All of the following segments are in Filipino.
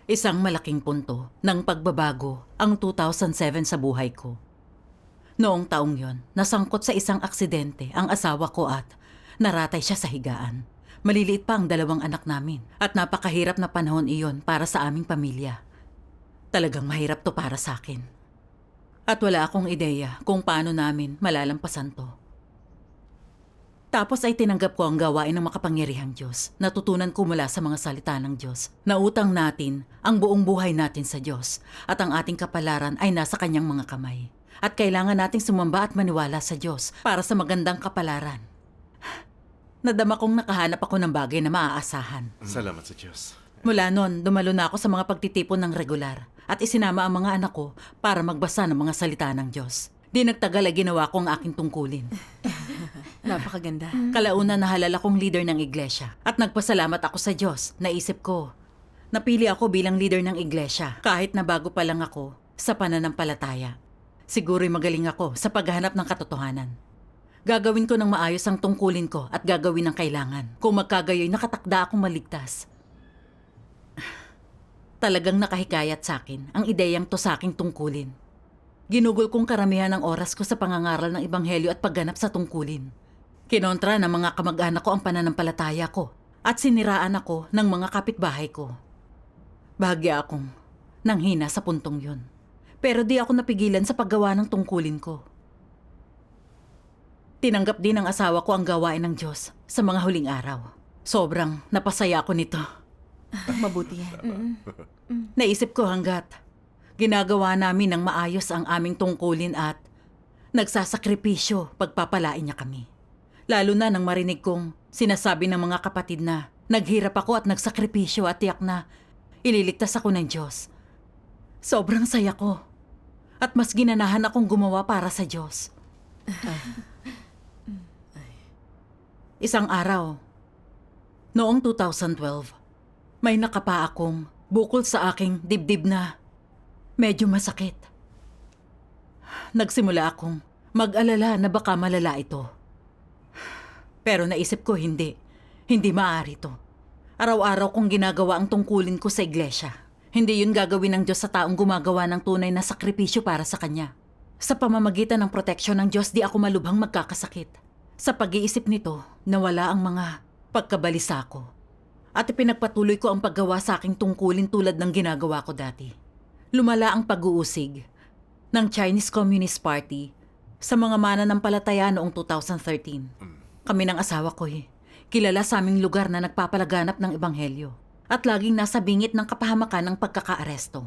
Isang malaking punto ng pagbabago ang 2007 sa buhay ko. Noong taong yon, nasangkot sa isang aksidente ang asawa ko at naratay siya sa higaan. Maliliit pa ang 2 anak namin at napakahirap na panahon iyon para sa aming pamilya. Talagang mahirap to para sa akin. At wala akong ideya kung paano namin malalampasan to. Tapos ay tinanggap ko ang gawain ng makapangyarihang Diyos. Natutunan ko mula sa mga salita ng Diyos. Nautang natin ang buong buhay natin sa Diyos at ang ating kapalaran ay nasa kanyang mga kamay. At kailangan nating sumamba at maniwala sa Diyos para sa magandang kapalaran. Nadama kong nakahanap ako ng bagay na maaasahan. Salamat sa Diyos. Mula noon, dumalo na ako sa mga pagtitipon ng regular at isinama ang mga anak ko para magbasa ng mga salita ng Diyos. Di nagtagal ay ginawa ko ang aking tungkulin. Napakaganda. Kalaunan nahalal akong leader ng iglesia at nagpasalamat ako sa Diyos. Naisip ko, napili ako bilang leader ng iglesia kahit na bago pa lang ako sa pananampalataya. Siguro'y magaling ako sa paghahanap ng katotohanan. Gagawin ko ng maayos ang tungkulin ko at gagawin ang kailangan. Kung magkagayoy, nakatakda akong maligtas. Talagang nakahikayat sa akin ang ideyang to sa aking tungkulin. Ginugol kong karamihan ng oras ko sa pangangaral ng ebanghelyo at pagganap sa tungkulin. Kinontra ng mga kamag-anak ko ang pananampalataya ko at siniraan ako ng mga kapitbahay ko. Bahagya akong nanghina sa puntong yun. Pero di ako napigilan sa paggawa ng tungkulin ko. Tinanggap din ng asawa ko ang gawain ng Diyos sa mga huling araw. Sobrang napasaya ako nito. Mabuti yan. Naisip ko hanggat ginagawa namin ng maayos ang aming tungkulin at nagsasakripisyo pagpapalain niya kami. Lalo na nang marinig kong sinasabi ng mga kapatid na naghirap ako at nagsakripisyo at tiyak na ililigtas ako ng Diyos. Sobrang saya ko at mas ginanahan akong gumawa para sa Diyos. Isang araw, noong 2012, may nakapa akong bukol sa aking dibdib na medyo masakit. Nagsimula akong mag-alala na baka malala ito. Pero naisip ko hindi maaari ito. Araw-araw kong ginagawa ang tungkulin ko sa iglesia. Hindi yun gagawin ng Diyos sa taong gumagawa ng tunay na sakripisyo para sa Kanya. Sa pamamagitan ng proteksyon ng Diyos, di ako malubhang magkakasakit. Sa pag-iisip nito, nawala ang mga pagkabalisa ko. At ipinagpatuloy ko ang paggawa sa aking tungkulin tulad ng ginagawa ko dati. Lumala ang pag-uusig ng Chinese Communist Party sa mga mananampalataya noong 2013. Kami ng asawa ko kilala sa aming lugar na nagpapalaganap ng ebanghelyo at laging nasa bingit ng kapahamakan ng pagkakaaresto.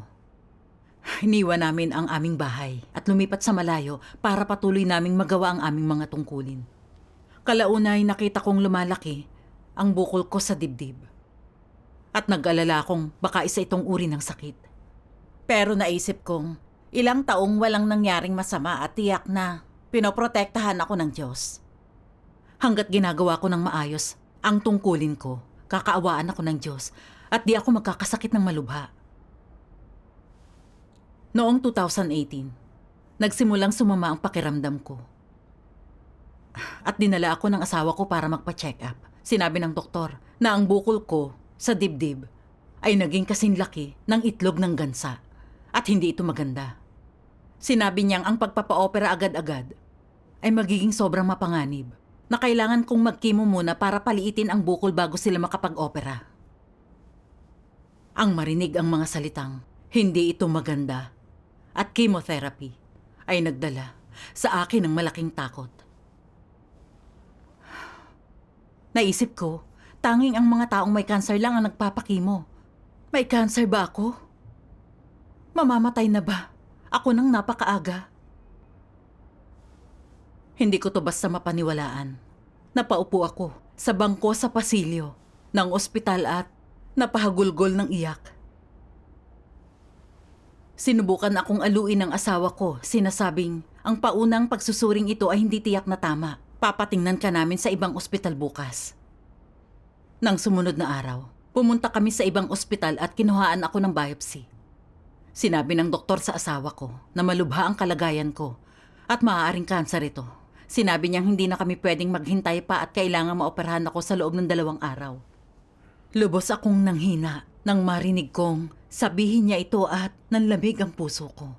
Iniwan namin ang aming bahay at lumipat sa malayo para patuloy naming magawa ang aming mga tungkulin. Kalaunay nakita kong lumalaki ang bukol ko sa dibdib. At nag-alala akong baka isa itong uri ng sakit. Pero naisip kong ilang taong walang nangyaring masama at tiyak na pinoprotektahan ako ng Diyos. Hanggat ginagawa ko ng maayos ang tungkulin ko, kakaawaan ako ng Diyos at di ako magkakasakit ng malubha. Noong 2018, nagsimulang sumama ang pakiramdam ko. At dinala ako ng asawa ko para magpa-check up. Sinabi ng doktor na ang bukol ko sa dibdib ay naging kasing laki ng itlog ng gansa at hindi ito maganda. Sinabi niyang ang pagpapa-opera agad-agad ay magiging sobrang mapanganib na kailangan kong magkimo muna para paliitin ang bukol bago sila makapag-opera. Ang marinig ang mga salitang hindi ito maganda at chemotherapy ay nagdala sa akin ng malaking takot. Naisip ko, tanging ang mga taong may cancer lang ang nagpapakimo. May cancer ba ako? Mamamatay na ba? Ako nang napakaaga. Hindi ko to basta mapaniwalaan. Napaupo ako sa bangko sa pasilyo ng ospital at napahagulgol ng iyak. Sinubukan akong aluin ng asawa ko, sinasabing ang paunang pagsusuring ito ay hindi tiyak na tama. Papatingnan ka namin sa ibang ospital bukas. Nang sumunod na araw, pumunta kami sa ibang ospital at kinuhaan ako ng biopsy. Sinabi ng doktor sa asawa ko na malubha ang kalagayan ko at maaaring kanser ito. Sinabi niyang hindi na kami pwedeng maghintay pa at kailangan maoperahan ako sa loob ng 2 araw. Lubos akong nanghina nang marinig kong Sabihin niya ito at nanlamig ang puso ko.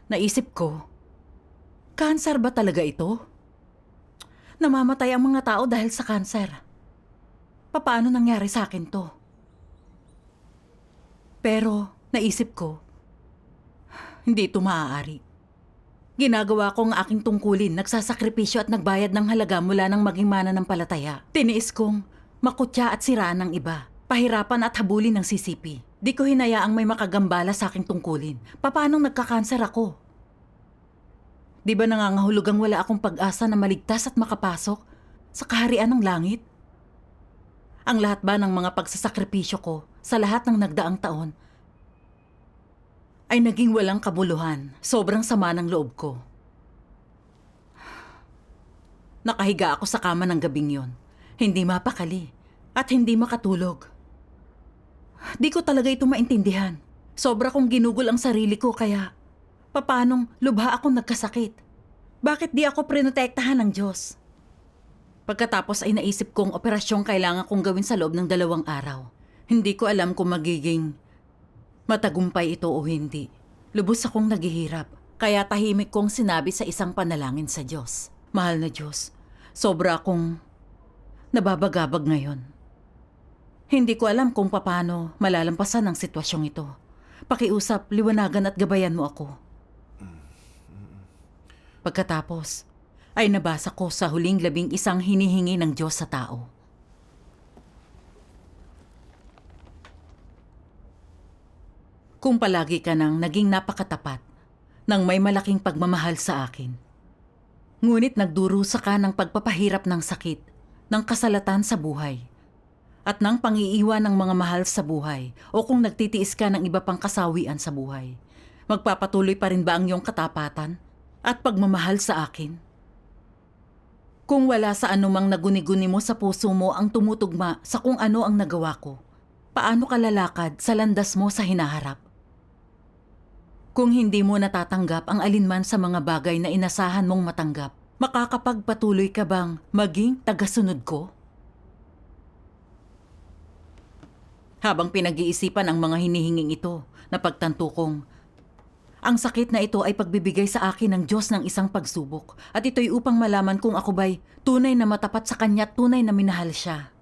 Naisip ko, kanser ba talaga ito? Namamatay ang mga tao dahil sa kanser. Paano nangyari sa akin to? Pero naisip ko, hindi ito maaari. Ginagawa ko ang aking tungkulin, nagsasakripisyo at nagbayad ng halaga mula nang maging mananampalataya. Tiniis kong makutya at siraan ng iba, pahirapan at habulin ng sisipi. Di ko hinayaang may makagambala sa aking tungkulin. Paanong nagkakanser ako? Di ba nangangahulugang wala akong pag-asa na maligtas at makapasok sa kaharian ng langit? Ang lahat ba ng mga pagsasakripisyo ko sa lahat ng nagdaang taon ay naging walang kabuluhan. Sobrang sama ng loob ko. Nakahiga ako sa kama ng gabing yon. Hindi mapakali at hindi makatulog. Di ko talaga ito maintindihan. Sobra kong ginugol ang sarili ko kaya papanong lubha akong nagkasakit. Bakit di ako prinotektahan ng Diyos? Pagkatapos ay naisip kong operasyong kailangan kong gawin sa loob ng 2 araw. Hindi ko alam kung magiging matagumpay ito o hindi. Lubos akong naghihirap. Kaya tahimik kong sinabi sa isang panalangin sa Diyos. Mahal na Diyos, sobra akong nababagabag ngayon. Hindi ko alam kung paano malalampasan ang sitwasyong ito. Pakiusap, liwanagan at gabayan mo ako. Pagkatapos, ay nabasa ko sa huling 11 hinihingi ng Diyos sa tao. Kung palagi ka nang naging napakatapat, nang may malaking pagmamahal sa akin. Ngunit nagdurusa ka ng pagpapahirap ng sakit, ng kasalatan sa buhay, at ng pangiiwan ng mga mahal sa buhay, o kung nagtitiis ka ng iba pang kasawian sa buhay, magpapatuloy pa rin ba ang iyong katapatan at pagmamahal sa akin? Kung wala sa anumang naguni-guni mo sa puso mo ang tumutugma sa kung ano ang nagawa ko, paano ka lalakad sa landas mo sa hinaharap? Kung hindi mo natatanggap ang alinman sa mga bagay na inasahan mong matanggap, makakapagpatuloy ka bang maging tagasunod ko? Habang pinag-iisipan ang mga hinihinging ito, napagtanto kong ang sakit na ito ay pagbibigay sa akin ng Diyos ng isang pagsubok at ito'y upang malaman kung ako ba'y tunay na matapat sa Kanya at tunay na minahal siya.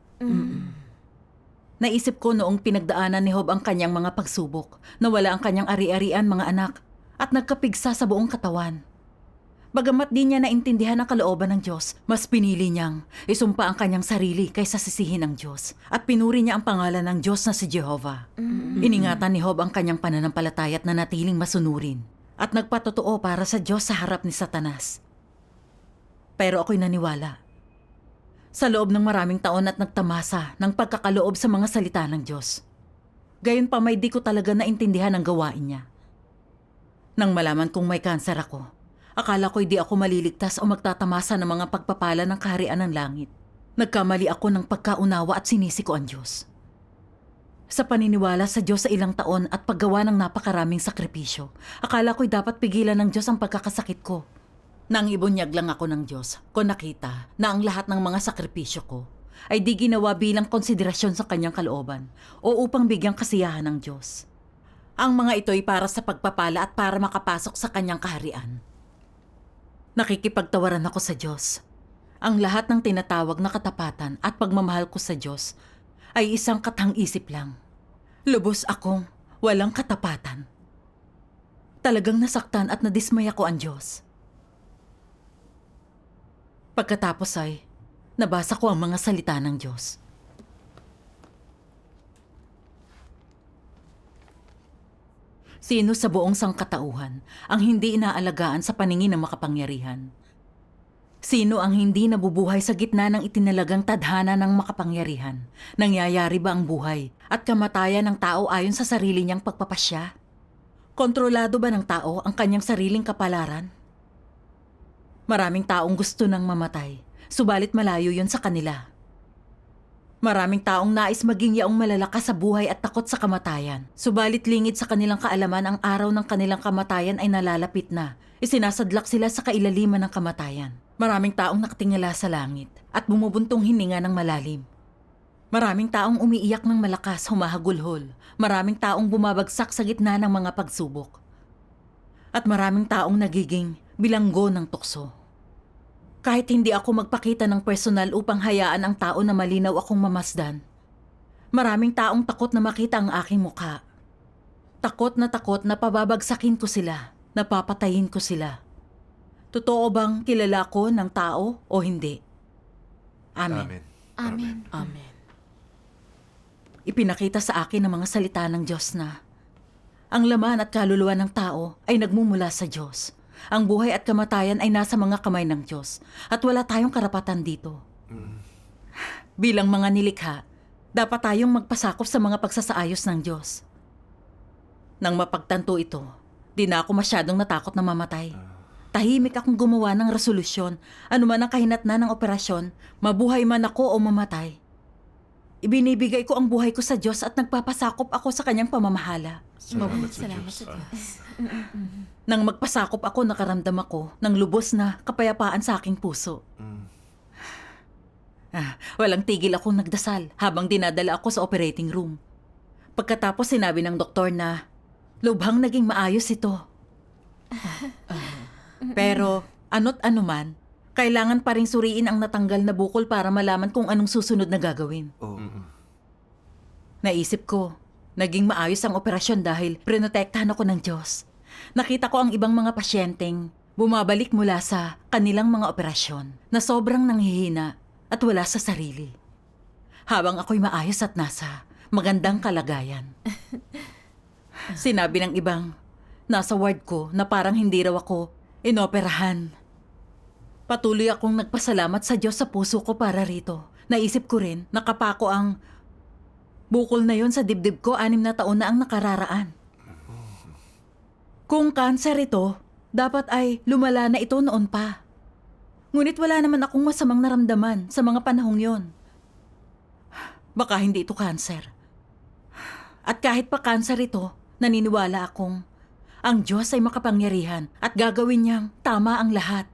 Naisip ko noong pinagdaanan ni Job ang kanyang mga pagsubok, nawala ang kanyang ari-arian mga anak at nagkapigsa sa buong katawan. Bagamat di niya naintindihan ang kalooban ng Diyos, mas pinili niyang isumpa ang kanyang sarili kaysa sisihin ng Diyos at pinuri niya ang pangalan ng Diyos na si Jehovah. Iningatan ni Job ang kanyang pananampalataya at nanatiling masunurin at nagpatotoo para sa Diyos sa harap ni Satanas. Pero ako'y naniwala. Sa loob ng maraming taon at nagtamasa ng pagkakaloob sa mga salita ng Diyos. Gayon pa may di ko talaga naintindihan ang gawain niya. Nang malaman kong may kanser ako, akala ko'y di ako maliligtas o magtatamasa ng mga pagpapala ng kaharian ng langit. Nagkamali ako ng pagkaunawa at sinisi ko ang Diyos. Sa paniniwala sa Diyos sa ilang taon at paggawa ng napakaraming sakripisyo, akala ko'y dapat pigilan ng Diyos ang pagkakasakit ko. Nang ibunyag lang ako ng Diyos, ko nakita na ang lahat ng mga sakripisyo ko ay di ginawa bilang konsiderasyon sa kanyang kalooban o upang bigyang kasiyahan ng Diyos. Ang mga ito'y para sa pagpapala at para makapasok sa kanyang kaharian. Nakikipagtawaran ako sa Diyos. Ang lahat ng tinatawag na katapatan at pagmamahal ko sa Diyos ay isang katang-isip lang. Lubos akong walang katapatan. Talagang nasaktan at nadismaya ko ang Diyos. Pagkatapos ay nabasa ko ang mga salita ng Diyos. Sino sa buong sangkatauhan ang hindi inaalagaan sa paningin ng makapangyarihan? Sino ang hindi nabubuhay sa gitna ng itinalagang tadhana ng makapangyarihan? Nangyayari ba ang buhay at kamatayan ng tao ayon sa sarili niyang pagpapasya? Kontrolado ba ng tao ang kanyang sariling kapalaran? Maraming taong gusto nang mamatay, subalit malayo yon sa kanila. Maraming taong nais maging yaong malalakas sa buhay at takot sa kamatayan, subalit lingid sa kanilang kaalaman ang araw ng kanilang kamatayan ay nalalapit na. Isinasadlak sila sa kailaliman ng kamatayan. Maraming taong nakatingala sa langit at bumubuntong hininga ng malalim. Maraming taong umiiyak ng malakas, humahagulhol. Maraming taong bumabagsak sa gitna ng mga pagsubok. At maraming taong nagiging bilanggo ng tukso. Kahit hindi ako magpakita ng personal upang hayaan ang tao na malinaw akong mamasdan, maraming taong takot na makita ang aking mukha. Takot na pababagsakin ko sila, napapatayin ko sila. Totoo bang kilala ko ng tao o hindi? Amen. Amen. Amen. Ipinakita sa akin ng mga salita ng Diyos na ang laman at kaluluwa ng tao ay nagmumula sa Diyos. Ang buhay at kamatayan ay nasa mga kamay ng Diyos at wala tayong karapatan dito. Bilang mga nilikha, dapat tayong magpasakop sa mga pagsasaayos ng Diyos. Nang mapagtanto ito, di na ako masyadong natakot na mamatay. Tahimik akong gumawa ng resolusyon, anuman ang kahinatnan ng operasyon, mabuhay man ako o mamatay. Ibinibigay ko ang buhay ko sa Diyos at nagpapasakop ako sa kanyang pamamahala. Salamat sa Diyos. Diyos. Nang magpasakop ako, nakaramdam ako ng lubos na kapayapaan sa aking puso. Walang tigil akong nagdasal habang dinadala ako sa operating room. Pagkatapos sinabi ng doktor na lubhang naging maayos ito. Pero ano't anuman, kailangan pa rin suriin ang natanggal na bukol para malaman kung anong susunod na gagawin. Naisip ko, naging maayos ang operasyon dahil prinotektahan ako ng Diyos. Nakita ko ang ibang mga pasyenteng bumabalik mula sa kanilang mga operasyon na sobrang nanghihina at wala sa sarili. Habang ako'y maayos at nasa magandang kalagayan. Sinabi ng ibang nasa ward ko na parang hindi raw ako inoperahan. Patuloy akong nagpasalamat sa Diyos sa puso ko para rito. Naisip ko rin, nakapako ang bukol na yon sa dibdib ko 6 na taon na ang nakararaan. Kung kanser ito, dapat ay lumala na ito noon pa. Ngunit wala naman akong masamang naramdaman sa mga panahong yon. Baka hindi ito kanser. At kahit pa kanser ito, naniniwala akong ang Diyos ay makapangyarihan at gagawin niyang tama ang lahat.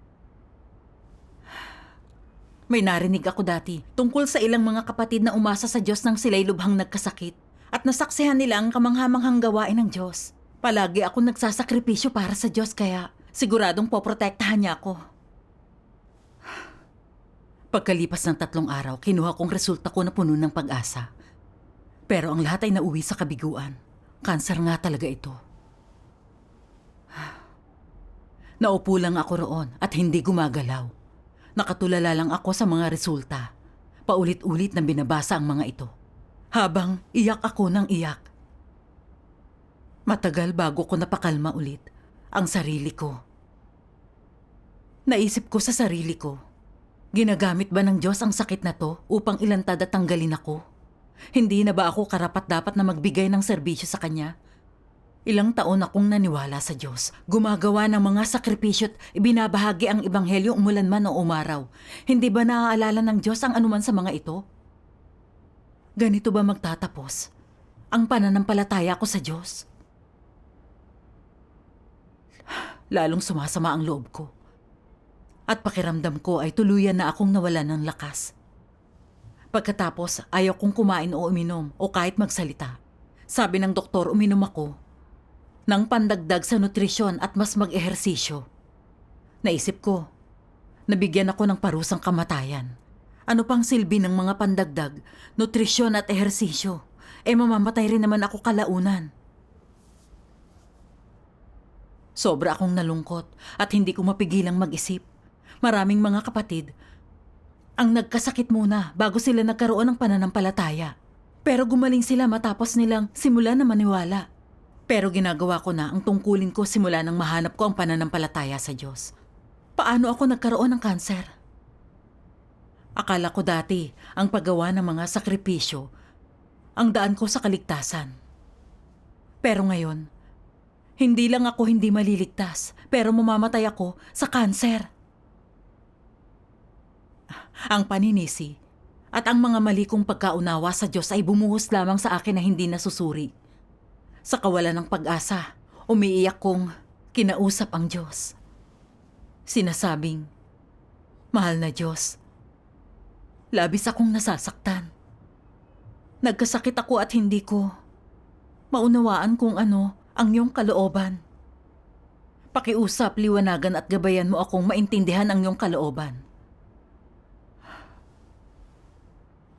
May narinig ako dati tungkol sa ilang mga kapatid na umasa sa Diyos nang sila'y lubhang nagkasakit at nasaksihan nila ang kamanghamanghang gawain ng Diyos. Palagi ako nagsasakripisyo para sa Diyos kaya siguradong poprotektahan niya ako. Pagkalipas ng 3 araw, kinuha kong resulta ko na puno ng pag-asa. Pero ang lahat ay nauwi sa kabiguan. Kanser nga talaga ito. Naupo lang ako roon at hindi gumagalaw. Nakatulala lang ako sa mga resulta. Paulit-ulit na binabasa ang mga ito. Habang iyak ako ng iyak. Matagal bago ko napakalma ulit ang sarili ko. Naisip ko sa sarili ko, ginagamit ba ng Diyos ang sakit na to upang ilantad at tanggalin ako? Hindi na ba ako karapat-dapat na magbigay ng serbisyo sa Kanya? Ilang taon akong naniwala sa Diyos, gumagawa ng mga sakripisyo at ibinabahagi ang ebanghelyo umulan man o umaraw. Hindi ba naaalala ng Diyos ang anuman sa mga ito? Ganito ba magtatapos ang pananampalataya ko sa Diyos? Lalong sumasama ang loob ko. At pakiramdam ko ay tuluyan na akong nawalan ng lakas. Pagkatapos, ayaw kong kumain o uminom o kahit magsalita. Sabi ng doktor, uminom ako ng pandagdag sa nutrisyon at mas mag-ehersisyo. Naisip ko, nabigyan ako ng parusang kamatayan. Ano pang silbi ng mga pandagdag, nutrisyon at ehersisyo? Mamamatay rin naman ako kalaunan. Sobra akong nalungkot at hindi ko mapigilang mag-isip. Maraming mga kapatid ang nagkasakit muna bago sila nagkaroon ng pananampalataya. Pero gumaling sila matapos nilang simula na maniwala. Pero ginagawa ko na ang tungkulin ko simula nang mahanap ko ang pananampalataya sa Diyos. Paano ako nagkaroon ng kanser? Akala ko dati ang paggawa ng mga sakripisyo ang daan ko sa kaligtasan. Pero ngayon, hindi lang ako hindi maliligtas, pero mamamatay ako sa kanser. Ang paninisi at ang mga mali kong pagkaunawa sa Diyos ay bumuhos lamang sa akin na hindi nasusuri. Sa kawalan ng pag-asa, umiiyak kong kinausap ang Diyos. Sinasabing, mahal na Diyos, labis akong nasasaktan. Nagkasakit ako at hindi ko maunawaan kung ano ang iyong kalooban. Pakiusap, liwanagan at gabayan mo akong maintindihan ang iyong kalooban.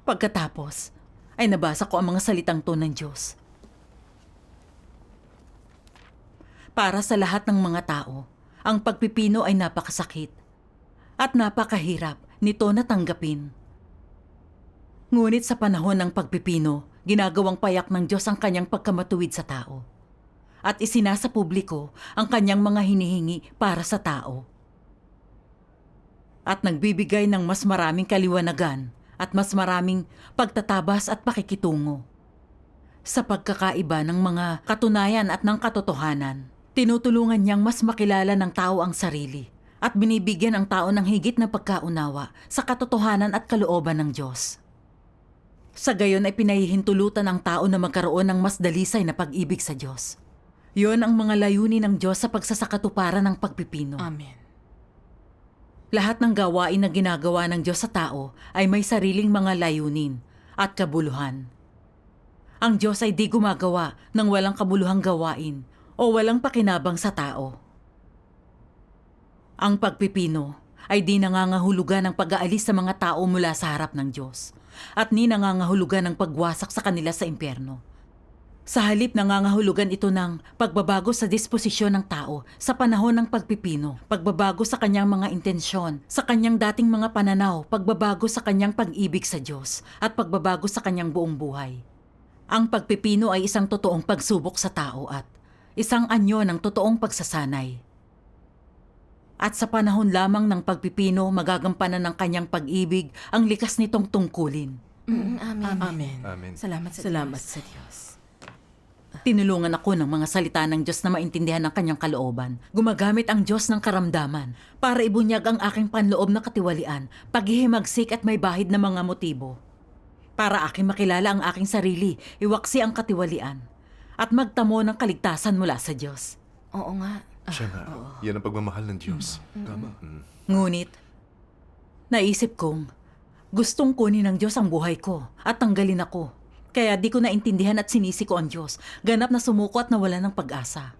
Pagkatapos, ay nabasa ko ang mga salitang to ng Diyos. Para sa lahat ng mga tao, ang pagpipino ay napakasakit at napakahirap nito na tanggapin. Ngunit sa panahon ng pagpipino, ginagawang payak ng Diyos ang kanyang pagkamatuwid sa tao. At isinasa publiko ang kanyang mga hinihingi para sa tao. At nagbibigay ng mas maraming kaliwanagan at mas maraming pagtatabas at pakikitungo. Sa pagkakaiba ng mga katunayan at ng katotohanan, tinutulungan niyang mas makilala ng tao ang sarili at binibigyan ang tao ng higit na pagkaunawa sa katotohanan at kalooban ng Diyos. Sa gayon ay pinahihintulutan ang tao na magkaroon ng mas dalisay na pag-ibig sa Diyos. Yon ang mga layunin ng Diyos sa pagsasakatuparan ng pagpipino. Amen. Lahat ng gawain na ginagawa ng Diyos sa tao ay may sariling mga layunin at kabuluhan. Ang Diyos ay di gumagawa ng walang kabuluhang gawain o walang pakinabang sa tao. Ang pagpipino ay di nangangahulugan ng pag-aalis sa mga tao mula sa harap ng Diyos at ni nangangahulugan ng pagwasak sa kanila sa impyerno. Sa halip, nangangahulugan ito ng pagbabago sa disposisyon ng tao sa panahon ng pagpipino, pagbabago sa kanyang mga intensyon, sa kanyang dating mga pananaw, pagbabago sa kanyang pag-ibig sa Diyos, at pagbabago sa kanyang buong buhay. Ang pagpipino ay isang totoong pagsubok sa tao at isang anyo ng totoong pagsasanay. At sa panahon lamang ng pagpipino, magagampanan ng kanyang pag-ibig ang likas nitong tungkulin. Amen. Amen. Amen. Salamat sa Diyos. Tinulungan ako ng mga salita ng Diyos na maintindihan ang kanyang kalooban. Gumagamit ang Diyos ng karamdaman para ibunyag ang aking panloob na katiwalian, paghihimagsik at may bahid na mga motibo. Para aking makilala ang aking sarili, iwaksi ang katiwalian, at magtamo ng kaligtasan mula sa Diyos. Oo nga. Siya nga. Yan ang pagmamahal ng Diyos. Tama. Ngunit, naisip kong, gustong kunin ng Diyos ang buhay ko at tanggalin ako. Kaya di ko naintindihan at sinisi ko ang Diyos, ganap na sumuko at nawala ng pag-asa.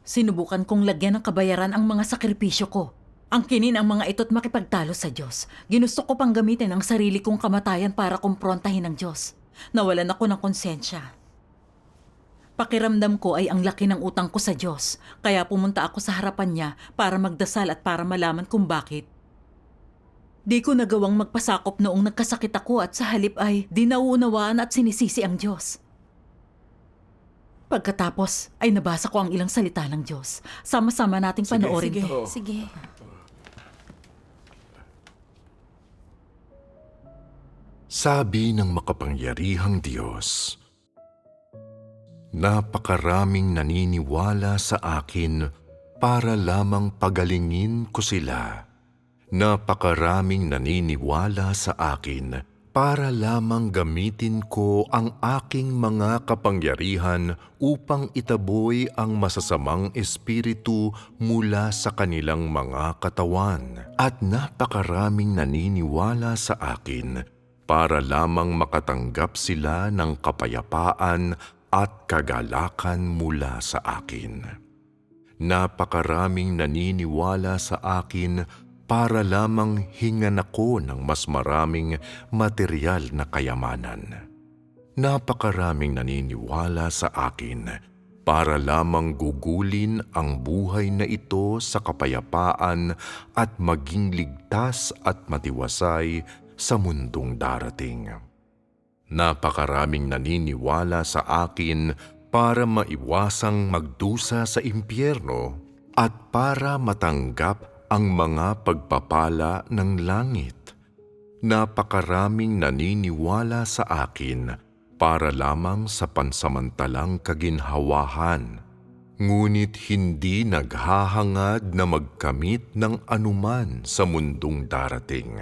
Sinubukan kong lagyan ng kabayaran ang mga sakripisyo ko. Angkinin ang mga ito't makipagtalo sa Diyos. Ginusto ko pang gamitin ang sarili kong kamatayan para kumprontahin ang Diyos. Nawalan ako ng konsensya. Pakiramdam ko ay ang laki ng utang ko sa Diyos, kaya pumunta ako sa harapan niya para magdasal at para malaman kung bakit. Di ko nagawang magpasakop noong nagkasakit ako at sa halip ay di nauunawaan at sinisisi ang Diyos. Pagkatapos ay nabasa ko ang ilang salita ng Diyos. Sama-sama nating panoorin sige. to. Sige. Sabi ng makapangyarihang Diyos, napakaraming naniniwala sa akin para lamang pagalingin ko sila. Napakaraming naniniwala sa akin para lamang gamitin ko ang aking mga kapangyarihan upang itaboy ang masasamang espiritu mula sa kanilang mga katawan. At napakaraming naniniwala sa akin para lamang makatanggap sila ng kapayapaan at kagalakan mula sa akin. Napakaraming naniniwala sa akin para lamang hingan ako ng mas maraming material na kayamanan. Napakaraming naniniwala sa akin para lamang gugulin ang buhay na ito sa kapayapaan at maging ligtas at matiwasay sa mundong darating. Napakaraming naniniwala sa akin para maiwasang magdusa sa impyerno at para matanggap ang mga pagpapala ng langit. Napakaraming naniniwala sa akin para lamang sa pansamantalang kaginhawahan, ngunit hindi naghahangad na magkamit ng anuman sa mundong darating.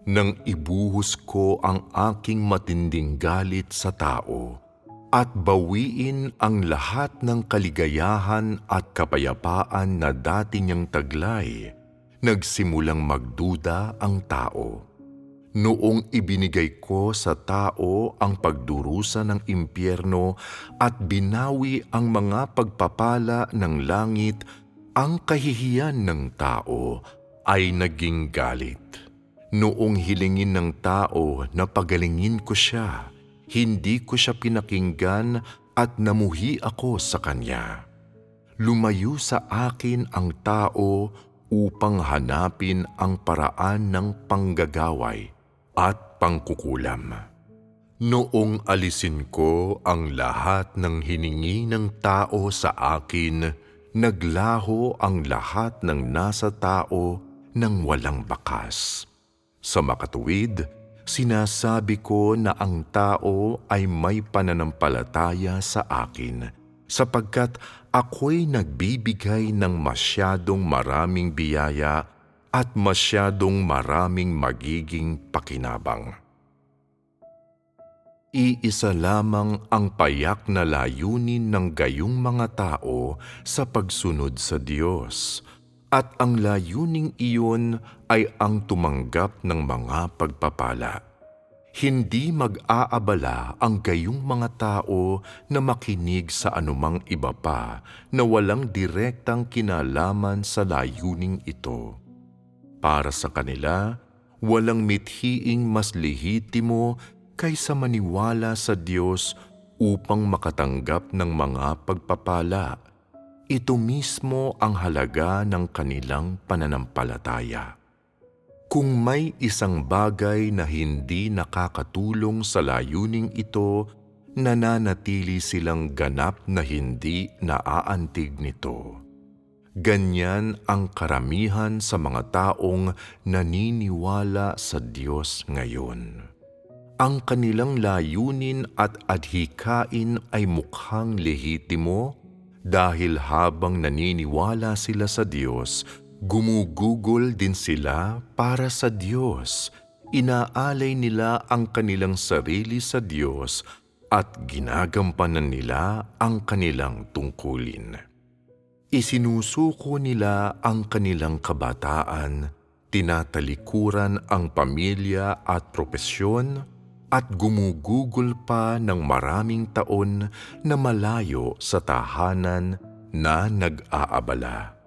Nang ibuhos ko ang aking matinding galit sa tao, at bawiin ang lahat ng kaligayahan at kapayapaan na dati niyang taglay, nagsimulang magduda ang tao. noong ibinigay ko sa tao ang pagdurusa ng impyerno at binawi ang mga pagpapala ng langit, ang kahihiyan ng tao ay naging galit. Noong hilingin ng tao na pagalingin ko siya, hindi ko siya pinakinggan at namuhi ako sa kanya. Lumayo sa akin ang tao upang hanapin ang paraan ng panggagaway at pangkukulam. Noong alisin ko ang lahat ng hiningi ng tao sa akin, naglaho ang lahat ng nasa tao ng walang bakas. Sa makatuwid, sinasabi ko na ang tao ay may pananampalataya sa akin, sapagkat ako'y nagbibigay ng masyadong maraming biyaya at masyadong maraming magiging pakinabang. Iisa lamang ang payak na layunin ng gayong mga tao sa pagsunod sa Diyos, at ang layuning iyon ay ang tumanggap ng mga pagpapala. Hindi mag-aabala ang gayong mga tao na makinig sa anumang iba pa na walang direktang kinalaman sa layuning ito. Para sa kanila, walang mithiing mas lehitimo kaysa maniwala sa Diyos upang makatanggap ng mga pagpapala. Ito mismo ang halaga ng kanilang pananampalataya. Kung may isang bagay na hindi nakakatulong sa layuning ito, nananatili silang ganap na hindi naaantig nito. Ganyan ang karamihan sa mga taong naniniwala sa Diyos ngayon. Ang kanilang layunin at adhikain ay mukhang lehitimo dahil habang naniniwala sila sa Diyos, gumugugol din sila para sa Diyos. Inaalay nila ang kanilang sarili sa Diyos at ginagampanan nila ang kanilang tungkulin. Isinusuko nila ang kanilang kabataan, tinatalikuran ang pamilya at propesyon, at gumugugol pa ng maraming taon na malayo sa tahanan na nag-aabala.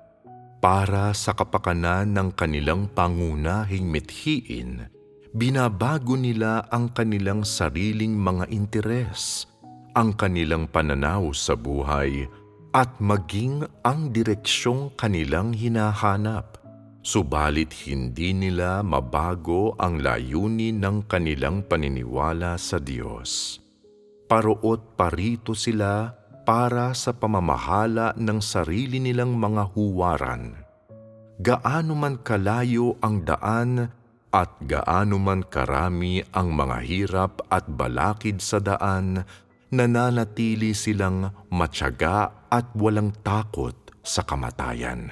Para sa kapakanan ng kanilang pangunahing mithiin, binabago nila ang kanilang sariling mga interes, ang kanilang pananaw sa buhay, at maging ang direksyong kanilang hinahanap. Subalit hindi nila mabago ang layunin ng kanilang paniniwala sa Diyos. Paroot parito sila para sa pamamahala ng sarili nilang mga huwaran. Gaano man kalayo ang daan at gaano man karami ang mga hirap at balakid sa daan, nananatili silang matyaga at walang takot sa kamatayan.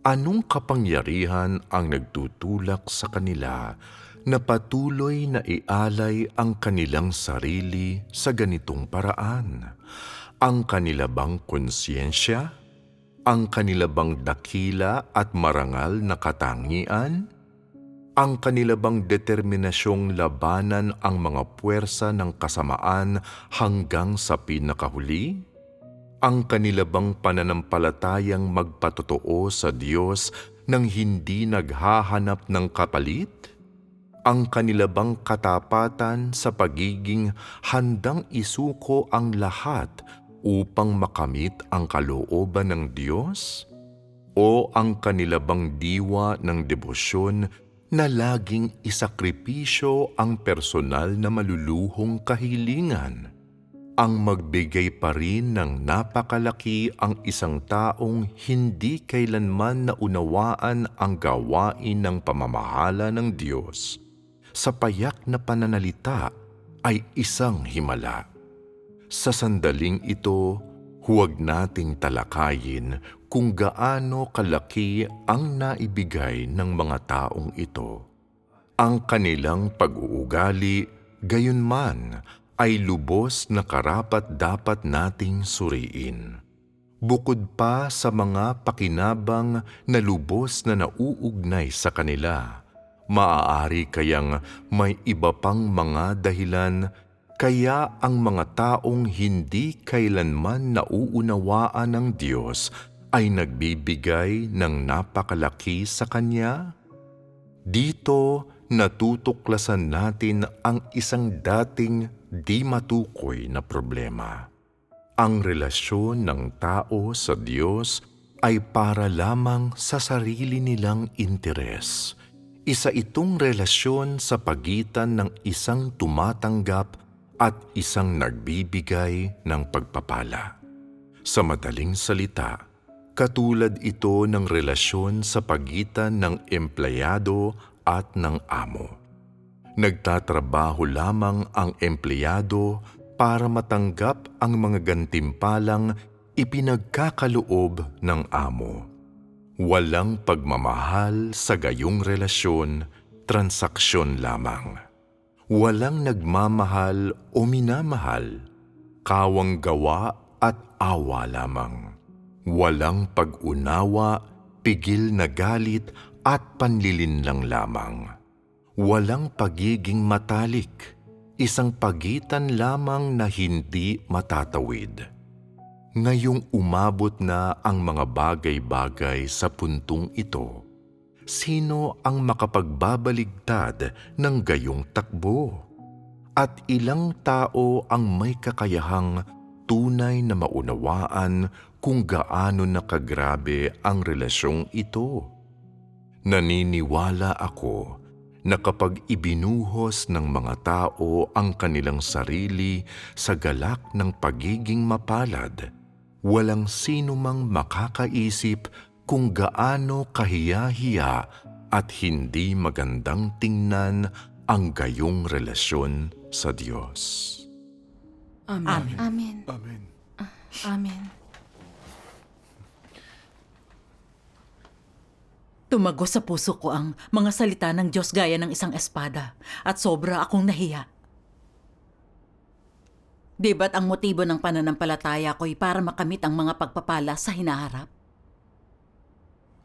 Anong kapangyarihan ang nagtutulak sa kanila na patuloy na ialay ang kanilang sarili sa ganitong paraan? Ang kanila bang konsyensya? Ang kanila bang dakila at marangal na katangian? Ang kanila bang determinasyong labanan ang mga puwersa ng kasamaan hanggang sa pinakahuli? Ang kanila bang pananampalatayang magpatotoo sa Diyos nang hindi naghahanap ng kapalit? Ang kanila bang katapatan sa pagiging handang isuko ang lahat upang makamit ang kalooban ng Diyos? O ang kanila bang diwa ng debosyon na laging isakripisyo ang personal na maluluhong kahilingan? Ang magbigay pa rin ng napakalaki ang isang taong hindi kailanman naunawaan ang gawain ng pamamahala ng Diyos sa payak na pananalita ay isang himala. Sa sandaling ito, huwag nating talakayin kung gaano kalaki ang naibigay ng mga taong ito. Ang kanilang pag-uugali, gayunman, ay lubos na karapat-dapat nating suriin. Bukod pa sa mga pakinabang na lubos na nauugnay sa kanila, Maaari kayang may iba pang mga dahilan kaya ang mga taong hindi kailanman nauunawaan ng Diyos ay nagbibigay ng napakalaki sa Kanya? Dito natutuklasan natin ang isang dating di matukoy na problema. Ang relasyon ng tao sa Diyos ay para lamang sa sarili nilang interes. Isa itong relasyon sa pagitan ng isang tumatanggap at isang nagbibigay ng pagpapala. Sa madaling salita, katulad ito ng relasyon sa pagitan ng empleyado at ng amo. Nagtatrabaho lamang ang empleyado para matanggap ang mga gantimpalang ipinagkakaloob ng amo. Walang pagmamahal sa gayong relasyon, transaksyon lamang. Walang nagmamahal o minamahal, kawang gawa at awa lamang. Walang pag-unawa, pigil na galit at panlilinlang lamang. Walang pagiging matalik, isang pagitan lamang na hindi matatawid. Ngayong umabot na ang mga bagay-bagay sa puntong ito, sino ang makapagbabaligtad ng gayong takbo? At ilang tao ang may kakayahang tunay na maunawaan kung gaano nakagrabe ang relasyong ito? Naniniwala ako na kapag ibinuhos ng mga tao ang kanilang sarili sa galak ng pagiging mapalad, walang sino mang makakaisip kung gaano kahiya-hiya at hindi magandang tingnan ang gayong relasyon sa Diyos. Amen. Amen. Amen. Amen. Tumago sa puso ko ang mga salita ng Diyos gaya ng isang espada at sobra akong nahiya. Di ba't ang motibo ng pananampalataya ko'y para makamit ang mga pagpapala sa hinaharap?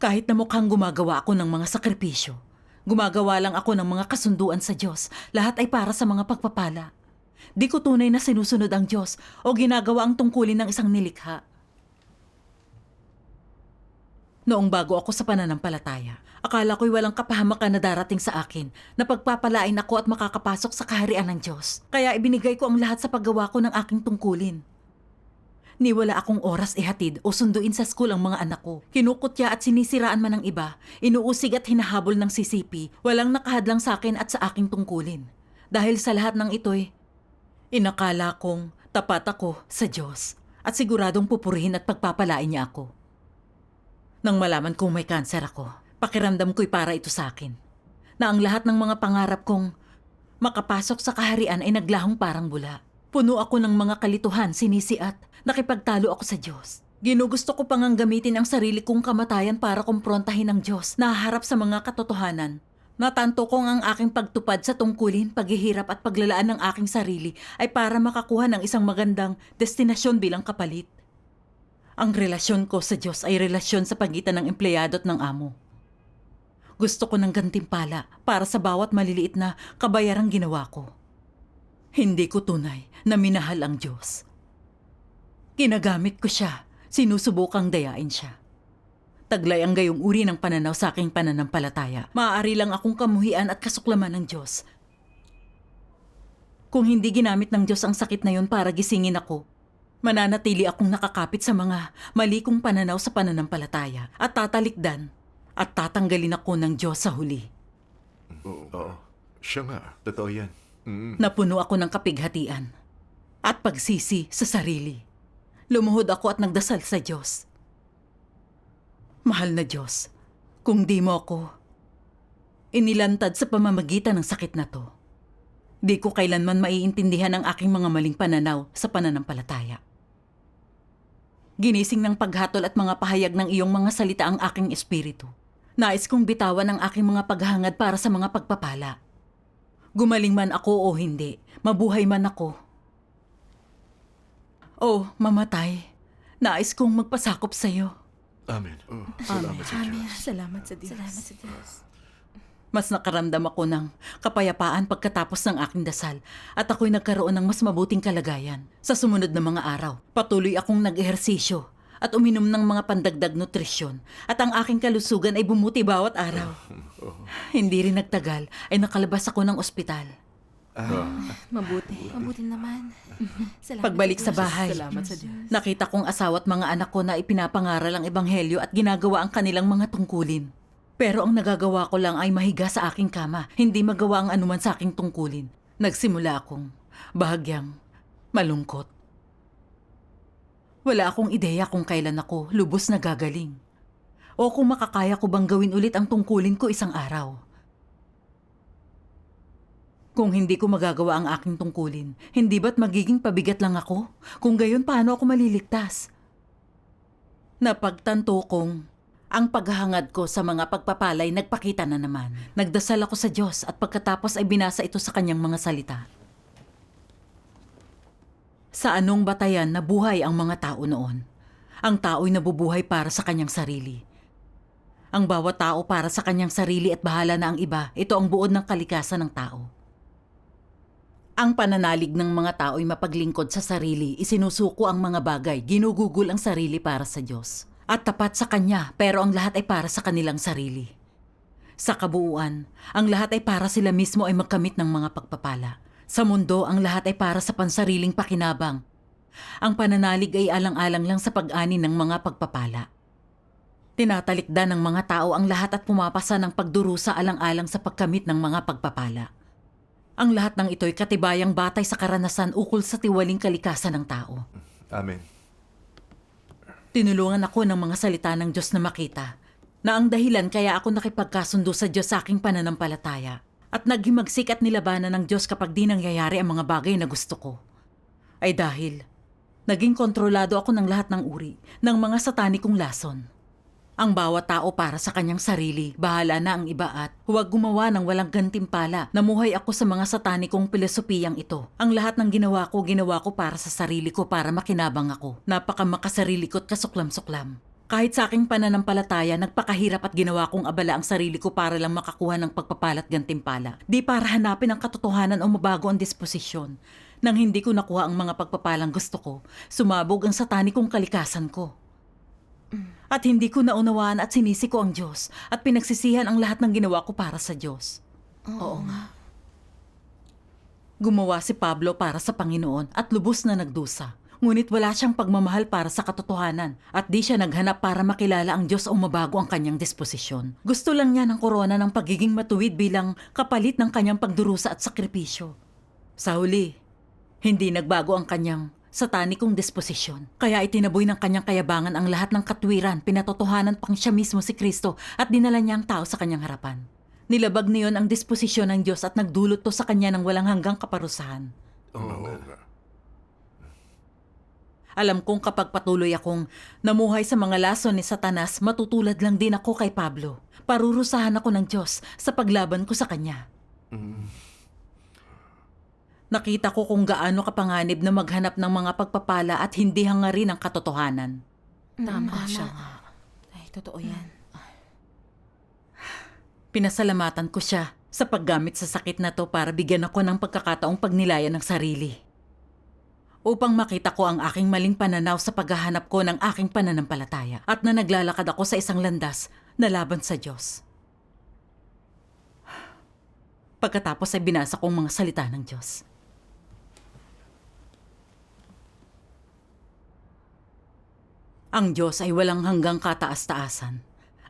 Kahit na mukhang gumagawa ako ng mga sakripisyo, gumagawa lang ako ng mga kasunduan sa Diyos, lahat ay para sa mga pagpapala. Di ko tunay na sinusunod ang Diyos o ginagawa ang tungkulin ng isang nilikha. Noong bago ako sa pananampalataya, akala ko'y walang kapahamakan na darating sa akin na pagpapalain ako at makakapasok sa kaharian ng Diyos. Kaya ibinigay ko ang lahat sa paggawa ko ng aking tungkulin. Niwala akong oras ihatid o sunduin sa school ang mga anak ko. Kinukutya at sinisiraan man ng iba, inuusig at hinahabol ng sisipi, walang nakahadlang sa akin at sa aking tungkulin. Dahil sa lahat ng ito'y, inakala kong tapat ako sa Diyos at siguradong pupurihin at pagpapalain niya ako. Nang malaman kong may kanser ako, pakiramdam ko'y para ito sa akin. Na ang lahat ng mga pangarap kong makapasok sa kaharian ay naglahong parang bula. Puno ako ng mga kalituhan, sinisi at nakipagtalo ako sa Diyos. Ginugusto ko pang ang gamitin ang sarili kong kamatayan para kumprontahin ang Diyos na harap sa mga katotohanan. Natanto kong ang aking pagtupad sa tungkulin, paghihirap at paglalaan ng aking sarili ay para makakuha ng isang magandang destinasyon bilang kapalit. Ang relasyon ko sa Diyos ay relasyon sa pagitan ng empleyado at ng amo. Gusto ko ng gantimpala para sa bawat maliliit na kabayarang ginawa ko. Hindi ko tunay na minahal ang Diyos. Ginagamit ko siya, sinusubukang dayain siya. Taglay ang gayong uri ng pananaw sa aking pananampalataya. Maaari lang akong kamuhian at kasuklaman ng Diyos. Kung hindi ginamit ng Diyos ang sakit na yun para gisingin ako, mananatili akong nakakapit sa mga mali kong pananaw sa pananampalataya at tatalikdan at tatanggalin ako ng Diyos sa huli. Oo. Siya nga. Totoo yan. Napuno ako ng kapighatian at pagsisi sa sarili. Lumuhod ako at nagdasal sa Diyos. Mahal na Diyos, kung di mo ako inilantad sa pamamagitan ng sakit na to, di ko kailanman maiintindihan ang aking mga maling pananaw sa pananampalataya. Ginising ng paghatol at mga pahayag ng iyong mga salita ang aking espiritu. Nais kong bitawan ang aking mga paghahangad para sa mga pagpapala. Gumaling man ako o hindi, mabuhay man ako o mamatay, nais kong magpasakop sa iyo. Amen. Salamat sa Amen. Diyos. Salamat sa Diyos. Salamat sa Diyos. Mas nakaramdam ako ng kapayapaan pagkatapos ng aking dasal at ako'y nagkaroon ng mas mabuting kalagayan. Sa sumunod na mga araw, patuloy akong nag-ehersisyo at uminom ng mga pandagdag nutrisyon at ang aking kalusugan ay bumuti bawat araw. Hindi rin nagtagal ay nakalabas ako ng ospital. Mabuti. Mabuti naman. Salamat Pagbalik sa Diyos. bahay, Salamat sa Diyos. nakita kong asawa at mga anak ko na ipinapangaral ang ebanghelyo at ginagawa ang kanilang mga tungkulin. Pero ang nagagawa ko lang ay mahiga sa aking kama, hindi magawa ang anuman sa aking tungkulin. Nagsimula akong bahagyang malungkot. Wala akong ideya kung kailan ako lubos na gagaling. O kung makakaya ko bang gawin ulit ang tungkulin ko isang araw. Kung hindi ko magagawa ang aking tungkulin, hindi ba't magiging pabigat lang ako? Kung gayon, paano ako maliligtas? Napagtanto kong ang paghahangad ko sa mga pagpapalay nagpakita na naman. Nagdasal ako sa Diyos at pagkatapos ay binasa ito sa kanyang mga salita. Sa anong batayan nabuhay ang mga tao noon? Ang tao'y nabubuhay para sa kanyang sarili. Ang bawat tao para sa kanyang sarili at bahala na ang iba. Ito ang buod ng kalikasan ng tao. Ang pananalig ng mga tao'y mapaglingkod sa sarili, isinusuko ang mga bagay, ginugugol ang sarili para sa Diyos. At tapat sa Kanya, pero ang lahat ay para sa kanilang sarili. Sa kabuuan, ang lahat ay para sila mismo ay magkamit ng mga pagpapala. Sa mundo, ang lahat ay para sa pansariling pakinabang. Ang pananalig ay alang-alang lang sa pag-ani ng mga pagpapala. Tinatalikdan ng mga tao ang lahat at pumapasa ng pagdurusa alang-alang sa pagkamit ng mga pagpapala. Ang lahat ng ito'y katibayang batay sa karanasan ukol sa tiwaling kalikasan ng tao. Amen. Tinulungan ako ng mga salita ng Diyos na makita na ang dahilan kaya ako nakipagkasundo sa Diyos sa aking pananampalataya at naghimagsik at nilabanan ng Diyos kapag di nangyayari ang mga bagay na gusto ko ay dahil naging kontrolado ako ng lahat ng uri ng mga satanikong lason. Ang bawat tao para sa kanyang sarili, bahala na ang iba at huwag gumawa ng walang gantimpala. Namuhay ako sa mga satanikong pilosopiyang ito. Ang lahat ng ginawa ko para sa sarili ko para makinabang ako. Napakamakasarili ko't kasuklam-suklam. Kahit sa aking pananampalataya, nagpakahirap at ginawa kong abala ang sarili ko para lang makakuha ng pagpapalat gantimpala. Di para hanapin ang katotohanan o mabago ang disposisyon. Nang hindi ko nakuha ang mga pagpapalang gusto ko, sumabog ang satanikong kalikasan ko. At hindi ko naunawaan at sinisi ko ang Diyos at pinagsisihan ang lahat ng ginawa ko para sa Diyos. Oo nga. Gumawa si Pablo para sa Panginoon at lubos na nagdusa. Ngunit wala siyang pagmamahal para sa katotohanan at di siya naghanap para makilala ang Diyos o mabago ang kanyang disposisyon. Gusto lang niya ng korona ng pagiging matuwid bilang kapalit ng kanyang pagdurusa at sakripisyo. Sa huli, hindi nagbago ang kanyang satanikong disposisyon. Kaya itinaboy ng kanyang kayabangan ang lahat ng katwiran, pinatotohanan pang siya mismo si Kristo at dinala niya ang tao sa kanyang harapan. Nilabag niyon ang disposisyon ng Diyos at nagdulot to sa kanya ng walang hanggang kaparusahan. Oo. Alam kong kapag patuloy akong namuhay sa mga lason ni Satanas, matutulad lang din ako kay Pablo. Parurusahan ako ng Diyos sa paglaban ko sa kanya. Nakita ko kung gaano kapanganib na maghanap ng mga pagpapala at hindi hangarin ang katotohanan. Tama Siya siya. nga. Ay, totoo yan. Pinasalamatan ko siya sa paggamit sa sakit na to para bigyan ako ng pagkakataong pagnilayan ng sarili. Upang makita ko ang aking maling pananaw sa paghahanap ko ng aking pananampalataya at na naglalakad ako sa isang landas na laban sa Diyos. Pagkatapos ay binasa kong mga salita ng Diyos. Ang Diyos ay walang hanggang kataas-taasan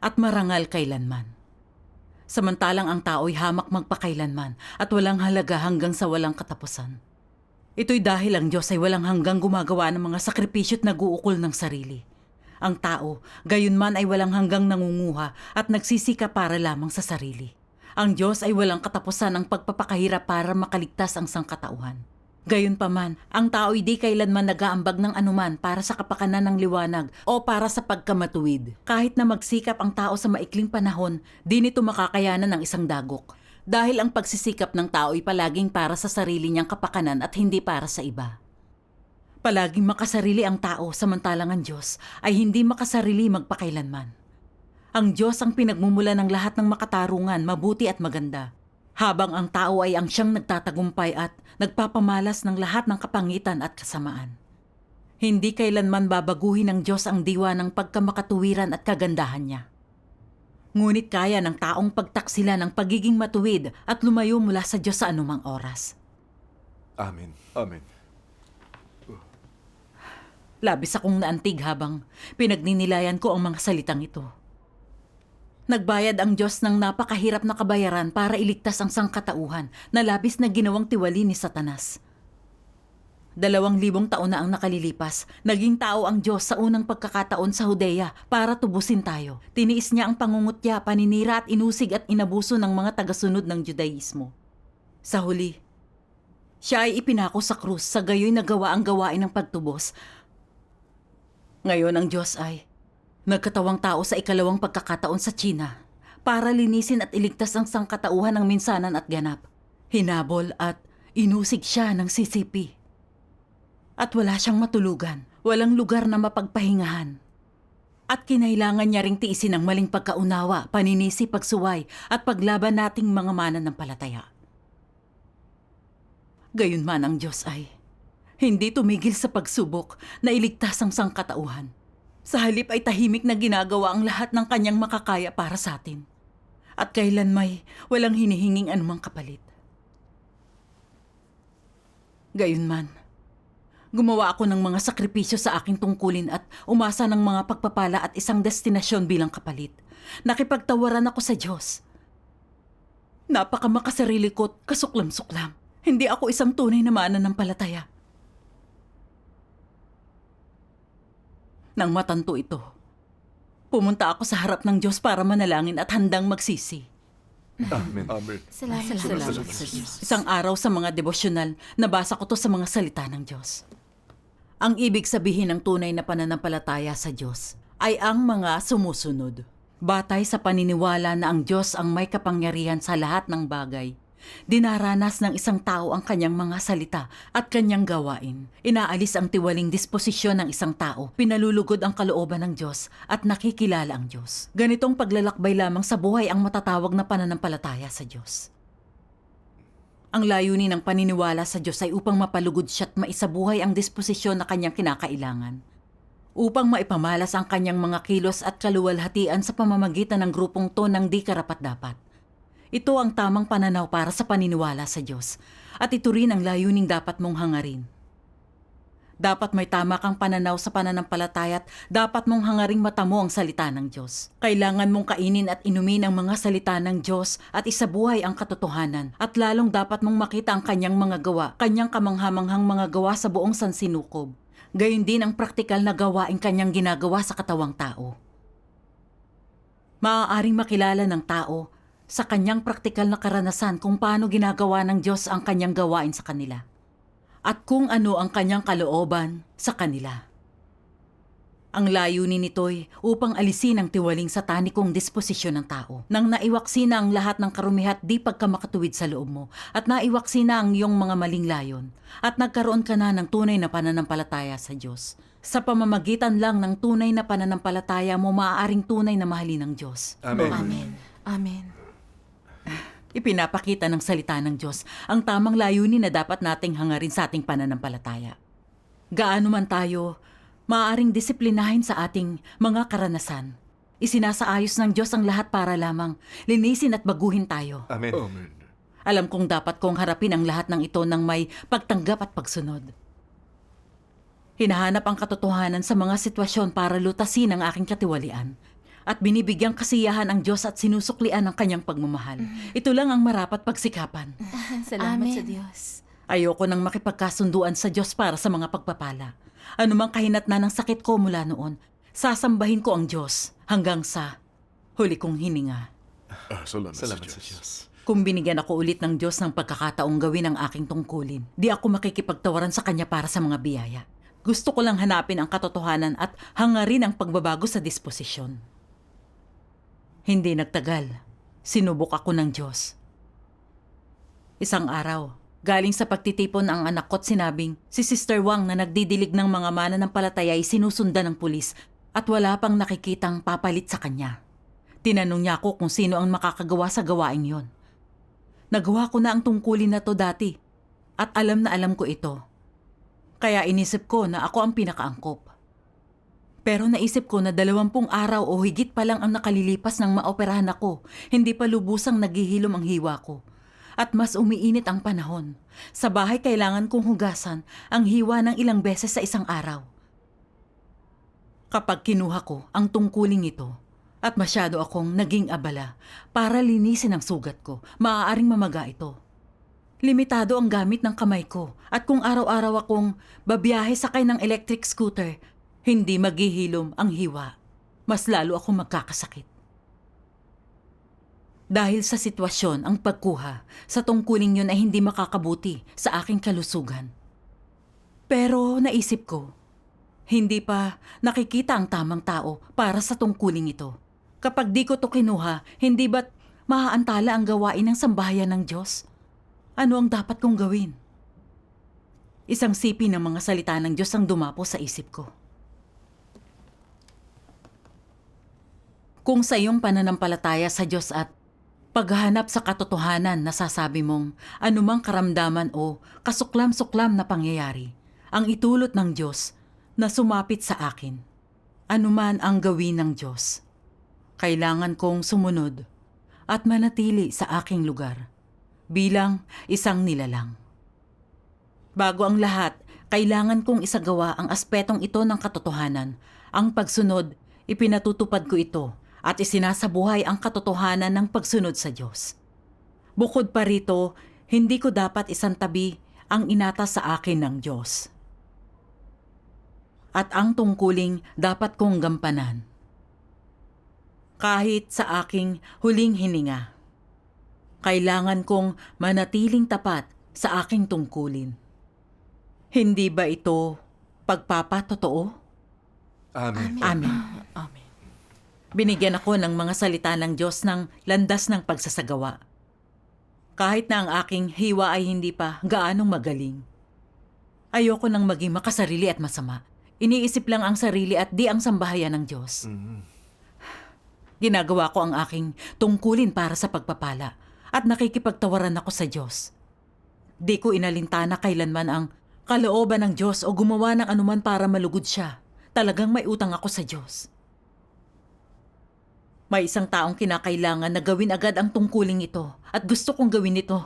at marangal kailanman. Samantalang ang tao'y hamak magpakailanman at walang halaga hanggang sa walang katapusan. Ito'y dahil ang Diyos ay walang hanggang gumagawa ng mga sakripisyo't nag-uukol ng sarili. Ang tao, gayunman ay walang hanggang nangunguha at nagsisika para lamang sa sarili. Ang Diyos ay walang katapusan ang pagpapakahirap para makaligtas ang sangkatauhan. Gayunpaman, ang tao'y di kailanman nag-aambag ng anuman para sa kapakanan ng liwanag o para sa pagkamatuwid. Kahit na magsikap ang tao sa maikling panahon, di nito makakayanan ng isang dagok. Dahil ang pagsisikap ng tao'y palaging para sa sarili niyang kapakanan at hindi para sa iba. Palaging makasarili ang tao samantalang ang Diyos ay hindi makasarili magpakailanman. Ang Diyos ang pinagmumula ng lahat ng makatarungan, mabuti at maganda. Habang ang tao ay ang siyang nagtatagumpay at nagpapamalas ng lahat ng kapangitan at kasamaan. Hindi kailanman babaguhin ng Diyos ang diwa ng pagkamakatuwiran at kagandahan niya. Ngunit kaya ng taong pagtaksila ng pagiging matuwid at lumayo mula sa Diyos sa anumang oras. Amen. Amen. Labis akong naantig habang pinagninilayan ko ang mga salitang ito. Nagbayad ang Diyos ng napakahirap na kabayaran para iligtas ang sangkatauhan na labis na ginawang tiwali ni Satanas. 2,000 taon na ang nakalilipas, naging tao ang Diyos sa unang pagkakataon sa Judea para tubusin tayo. Tiniis niya ang pangungutya, paninira at inusig at inabuso ng mga tagasunod ng Judaismo. Sa huli, siya ay ipinako sa krus, sa gayoy nagawa ang gawain ng pagtubos. Ngayon ang Diyos ay nagkatawang tao sa ikalawang pagkakataon sa China para linisin at iligtas ang sangkatauhan ng minsanan at ganap. Hinabol at inusig siya ng sisipi. At wala siyang matulugan, walang lugar na mapagpahingahan. At kinailangan niya ring tiisin ang maling pagkaunawa, paninisi, pagsuway at paglaban nating mga mananampalataya. Gayunman ang Diyos ay hindi tumigil sa pagsubok na iligtas ang sangkatauhan. Sa halip ay tahimik na ginagawa ang lahat ng kanyang makakaya para sa atin. At kailan may walang hinihinging anumang kapalit. Gayunman, gumawa ako ng mga sakripisyo sa aking tungkulin at umasa ng mga pagpapala at isang destinasyon bilang kapalit. Nakipagtawaran ako sa Diyos. Napakamakasarili ko't kasuklam-suklam. Hindi ako isang tunay na mananampalataya. Nang matanto ito, pumunta ako sa harap ng Diyos para manalangin at handang magsisi. Amen. Amen. Salamat. Salamat sa Diyos. Isang araw sa mga devosyonal, nabasa ko to sa mga salita ng Diyos. Ang ibig sabihin ng tunay na pananampalataya sa Diyos ay ang mga sumusunod. Batay sa paniniwala na ang Diyos ang may kapangyarihan sa lahat ng bagay. Dinaranas ng isang tao ang kanyang mga salita at kanyang gawain. Inaalis ang tiwaling disposisyon ng isang tao, pinalulugod ang kalooban ng Diyos at nakikilala ang Diyos. Ganitong paglalakbay lamang sa buhay ang matatawag na pananampalataya sa Diyos. Ang layunin ng paniniwala sa Diyos ay upang mapalugod siya at maisabuhay ang disposisyon na kanyang kinakailangan. Upang maipamalas ang kanyang mga kilos at kaluwalhatian sa pamamagitan ng grupong to ng di karapat-dapat. Ito ang tamang pananaw para sa paniniwala sa Diyos. At ito rin ang layuning dapat mong hangarin. Dapat may tama kang pananaw sa pananampalataya at dapat mong hangaring matamo ang salita ng Diyos. Kailangan mong kainin at inumin ang mga salita ng Diyos at isabuhay ang katotohanan. At lalong dapat mong makita ang kanyang mga gawa, kanyang kamanghamanghang mga gawa sa buong sansinukob. Gayon din ang praktikal na gawaing kanyang ginagawa sa katawang tao. Maaaring makilala ng tao sa kanyang praktikal na karanasan kung paano ginagawa ng Diyos ang kanyang gawain sa kanila. At kung ano ang kanyang kalooban sa kanila. Ang layunin nito'y upang alisin ang tiwaling satanikong disposisyon ng tao. Nang naiwaksi na ang lahat ng karumihat di pagkamakatuwid sa loob mo at naiwaksi na ang iyong mga maling layon at nagkaroon ka na ng tunay na pananampalataya sa Diyos. Sa pamamagitan lang ng tunay na pananampalataya mo maaaring tunay na mahalin ng Diyos. Amen. Amen. Amen. Ipinapakita ng salita ng Diyos ang tamang layunin na dapat nating hangarin sa ating pananampalataya. Gaano man tayo maaaring disiplinahin sa ating mga karanasan. Isinasaayos ng Diyos ang lahat para lamang linisin at baguhin tayo. Amen. Amen. Alam kong dapat kong harapin ang lahat ng ito ng may pagtanggap at pagsunod. Hinahanap ang katotohanan sa mga sitwasyon para lutasin ang aking katiwalian. At binibigyang kasiyahan ang Diyos at sinusuklian ang kanyang pagmamahal. Ito lang ang marapat pagsikapan. Salamat Amen. sa Diyos. Ayoko nang makipagkasunduan sa Diyos para sa mga pagpapala. Anumang kahinatnan ng sakit ko mula noon, sasambahin ko ang Diyos hanggang sa huli kong hininga. Salamat sa Diyos. Kung binigyan ako ulit ng Diyos ng pagkakataong gawin ang aking tungkulin, di ako makikipagtawaran sa Kanya para sa mga biyaya. Gusto ko lang hanapin ang katotohanan at hangarin ang pagbabago sa disposisyon. Hindi nagtagal, sinubok ako ng Diyos. Isang araw, galing sa pagtitipon ang anak ko't sinabing si Sister Wang na nagdidilig ng mga mananampalataya ay sinusundan ng pulis at wala pang nakikitang papalit sa kanya. Tinanong niya ako kung sino ang makakagawa sa gawaing yon. Nagawa ko na ang tungkulin na to dati at alam na alam ko ito. Kaya inisip ko na ako ang pinakaangkop. Pero naisip ko na 20 araw o higit pa lang ang nakalilipas nang maoperahan ako, hindi pa lubusang naghihilom ang hiwa ko. At mas umiinit ang panahon. Sa bahay kailangan kong hugasan ang hiwa ng ilang beses sa isang araw. Kapag kinuha ko ang tungkuling ito at masyado akong naging abala para linisin ang sugat ko, maaaring mamaga ito. Limitado ang gamit ng kamay ko at kung araw-araw akong babiyahe sakay ng electric scooter, hindi maghihilom ang hiwa. Mas lalo akong magkakasakit. Dahil sa sitwasyon, ang pagkuha sa tungkuling yun ay hindi makakabuti sa aking kalusugan. Pero naisip ko, hindi pa nakikita ang tamang tao para sa tungkuling ito. Kapag di ko to kinuha, hindi ba't maaantala ang gawain ng sambahayan ng Diyos? Ano ang dapat kong gawin? Isang sipi ng mga salita ng Diyos ang dumapo sa isip ko. Kung sa iyong pananampalataya sa Diyos at paghahanap sa katotohanan na sasabi mong anumang karamdaman o kasuklam-suklam na pangyayari, ang itulot ng Diyos na sumapit sa akin, anuman ang gawin ng Diyos, kailangan kong sumunod at manatili sa aking lugar bilang isang nilalang. Bago ang lahat, kailangan kong isagawa ang aspetong ito ng katotohanan. Ang pagsunod, ipinatutupad ko ito at isinasabuhay ang katotohanan ng pagsunod sa Diyos. Bukod pa rito, hindi ko dapat isantabi ang inata sa akin ng Diyos. At ang tungkuling dapat kong gampanan. Kahit sa aking huling hininga, kailangan kong manatiling tapat sa aking tungkulin. Hindi ba ito pagpapatotoo? Amen. Amen. Amen. Binigyan ako ng mga salita ng Diyos ng landas ng pagsasagawa. Kahit na ang aking hiwa ay hindi pa gaanong magaling. Ayoko nang maging makasarili at masama. Iniisip lang ang sarili at di ang sambahayan ng Diyos. Ginagawa ko ang aking tungkulin para sa pagpapala at nakikipagtawaran ako sa Diyos. Di ko inalintana kailanman ang kalooban ng Diyos o gumawa ng anuman para malugod siya. Talagang may utang ako sa Diyos. May isang taong kinakailangan na gawin agad ang tungkuling ito at gusto kong gawin ito.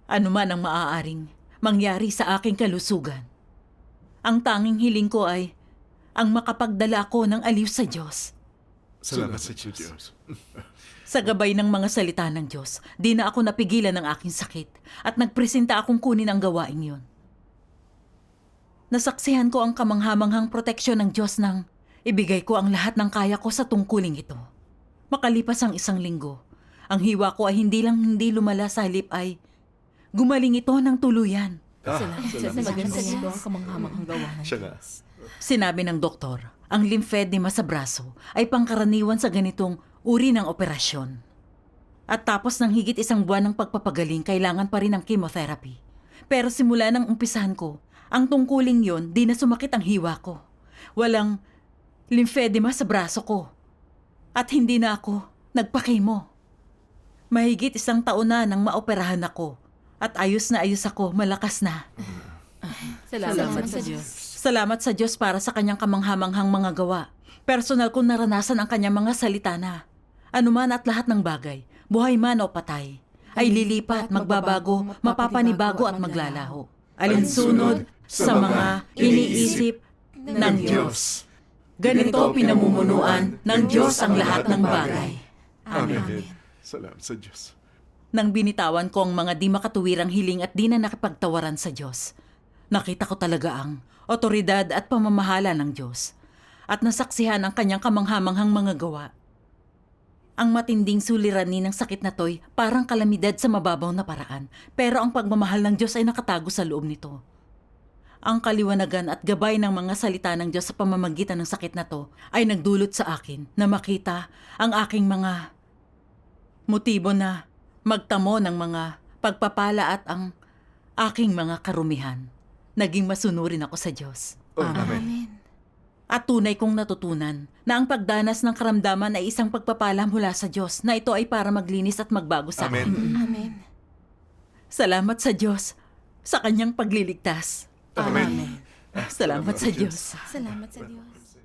Ano man ang maaaring mangyari sa aking kalusugan. Ang tanging hiling ko ay ang makapagdala ako ng aliw sa Diyos. Salamat sa Diyos. Sa gabay ng mga salita ng Diyos, di na ako napigilan ng aking sakit at nagpresenta akong kunin ang gawaing yon. Nasaksihan ko ang kamanghamanghang proteksyon ng Diyos nang ibigay ko ang lahat ng kaya ko sa tungkuling ito. Makalipas ang 1 linggo, ang hiwa ko ay hindi lumala sa halip ay gumaling ito ng tuluyan. Sa maganda nito ang kamanghamanghang gawa ng Siya nga. Diyos. Sinabi ng doktor, ang lymphedema sa braso ay pangkaraniwan sa ganitong uri ng operasyon. At tapos ng higit 1 buwan ng pagpapagaling, kailangan pa rin ng chemotherapy. Pero simula nang umpisahan ko, ang tungkuling yon di na sumakit ang hiwa ko. Walang lymphedema sa braso ko. At hindi na ako nagpakimo. Mahigit 1 taon na nang maoperahan ako. At ayos na ayos ako, malakas na. Salamat sa Diyos. Salamat sa Diyos para sa kanyang kamanghamanghang mga gawa. Personal kong naranasan ang kanyang mga salita na anuman at lahat ng bagay, buhay man o patay, ay lilipat, magbabago, mapapanibago at maglalaho. Alinsunod sa mga iniisip ng Diyos. Ganito pinamumunuan ng Diyos ang lahat ng bagay. Amen. Salamat sa Diyos. Nang binitawan ko ang mga di makatuwirang hiling at di na nakipagtawaran sa Diyos, nakita ko talaga ang otoridad at pamamahala ng Diyos at nasaksihan ang kanyang kamanghamanghang mga gawa. Ang matinding suliranin ng sakit na to'y parang kalamidad sa mababaw na paraan, pero ang pagmamahal ng Diyos ay nakatago sa loob nito. Ang kaliwanagan at gabay ng mga salita ng Diyos sa pamamagitan ng sakit na to ay nagdulot sa akin na makita ang aking mga motibo na magtamo ng mga pagpapala at ang aking mga karumihan. Naging masunurin ako sa Diyos. Amen. Amen. At tunay kong natutunan na ang pagdanas ng karamdaman ay isang pagpapala mula sa Diyos na ito ay para maglinis at magbago sa Amen. akin. Amen. Salamat sa Diyos sa kanyang pagliligtas. Amen. Salamat sa Diyos. Salamat sa Diyos.